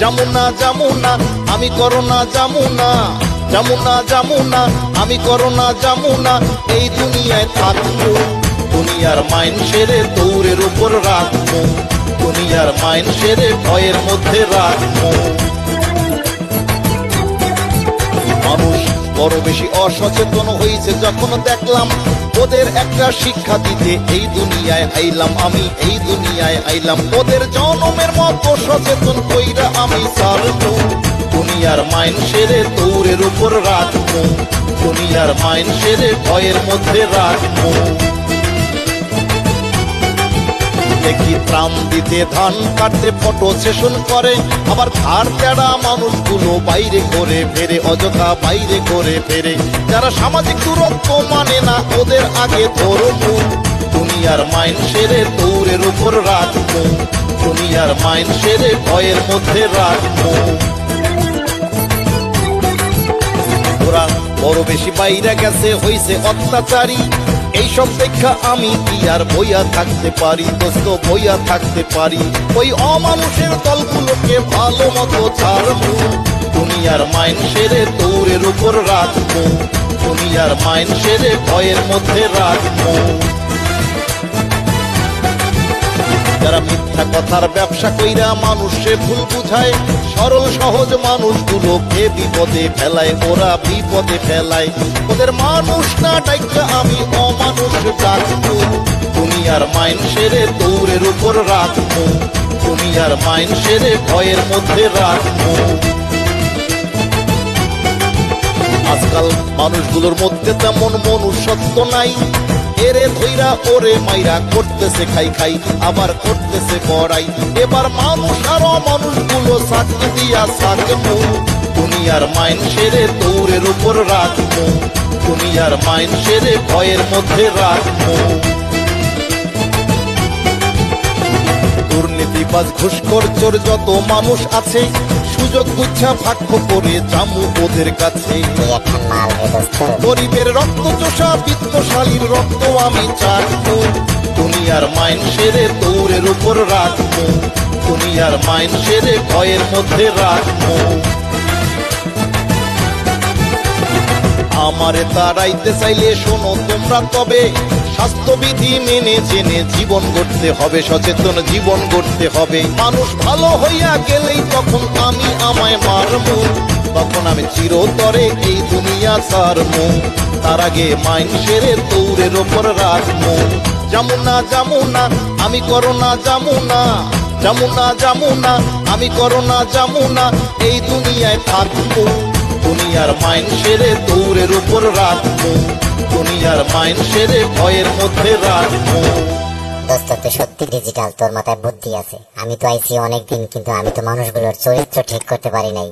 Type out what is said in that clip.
যমুনা যমুনা আমি করোনা যমুনা, যমুনা যমুনা আমি করোনা যমুনা। এই দুনিয়ায় থাকবো, দুনিয়ার মাইন সেরে দৌড়ের উপর রাখবো, দুনিয়ার মাইন সেরে ভয়ের মধ্যে রাখবো। মানুষ বড় বেশি অসচেতন হয়েছে যখন দেখলাম, ওদের একটা শিক্ষা দিতে এই দুনিয়ায় আইলাম আমি, এই দুনিয়ায় আইলাম। ওদের জনমের মতো সচেতন কইরা আমি ছাড়বো, দুনিয়ার মাইন সেরে দৌড়ের উপর রাখবো, দুনিয়ার মাইন সেরে ভয়ের মধ্যে রাখবো। দেখি ত্রাণ দিতে ধান কাটতে ফটো সেশন করে, আবার ধার তেড়া মানুষগুলো বাইরে করে ফেরে, অযথা বাইরে করে ফেরে। যারা সামাজিক দূরত্ব মানে না ওদের আগে ধরবো, দুনিয়ার মাইন সেরে দৌড়ের উপর রাখবো, দুনিয়ার মাইন সেরে ভয়ের মধ্যে রাখবো। ওরা বড় বেশি বাইরে গেছে হইছে অত্যাচারী, এইসব দেখা আমি কি আর বইয়া থাকতে পারি দোস্ত, বইয়া থাকতে পারি। ওই অমানুষের দলগুলোকে ভালো মতো ছাড়বো, দুনিয়ার মাইন সেরে দৌড়ের উপর রাখবো, দুনিয়ার মাইন সেরে ভয়ের মধ্যে রাখবো। যারা মিথ্যা কথার ব্যবসা কইরা মানুষে ভুল বুঝায়, সরল সহজ মানুষগুলোকে বিপদে ফেলায়, ওরা বিপদে ফেলায়। ওদের মানুষ না ডাইকা আমি অমানুষ ডাকবো, দুনিয়ার মাইন সেরে দৌড়ের উপর রাখবো, দুনিয়ার মাইন সেরে ভয়ের মধ্যে রাখবো। আজকাল মানুষগুলোর মধ্যে তেমন মনুষ্যত্ব নাই, এরে ধইরা ওরে মাইরা করতেছে খাই খাই, আবার করতেছে বড়াই। এবার মানুষ আর অমানুষগুলো সাক্ষী দিয়া থাকবো, দুনিয়ার মাইন সেরে দৌড়ের উপর রাখবো, দুনিয়ার মাইন সেরে ভয়ের মধ্যে রাখবো। দুর্নীতিবাজ ঘুষখোর চোর যত মানুষ আছে, সুযোগ বুঝা ভাগ্য করে জামু ওদের কাছে। গরিবের রক্ত চোষা বিত্তশালীর রক্ত আমি চাটবো, দুনিয়ার মাইন সেরে দৌড়ের উপর রাখবো, দুনিয়ার মাইন সেরে ভয়ের মধ্যে রাখবো। আমারে তাড়াইতে চাইলে শোনো তোমরা তবে, স্বাস্থ্যবিধি মেনে জেনে জীবন গড়তে হবে, সচেতন জীবন গড়তে হবে। মানুষ ভালো হইয়া গেলেই তখন আমি আমায় মারবো, তখন আমি চিরতরে এই দুনিয়া ছাড়বো। তার আগে মাইন সেরে দৌড়ের ওপর রাখবো, যমুনা যমুনা আমি করোনা যমুনা, যমুনা যমুনা আমি করোনা যমুনা। এই দুনিয়ায় থাকবো, দুনিয়ার মাইন সেরে দৌড়ের উপর রাখবো, দুনিয়ার মাইন সেরে ভয়ের মধ্যে রাখবো। দোস্ত তুই সত্যি ডিজিটাল, তোর মাথায় বুদ্ধি আছে। আমি তো আইছি অনেকদিন, কিন্তু আমি তো মানুষগুলোর চরিত্র ঠিক করতে পারি নাই।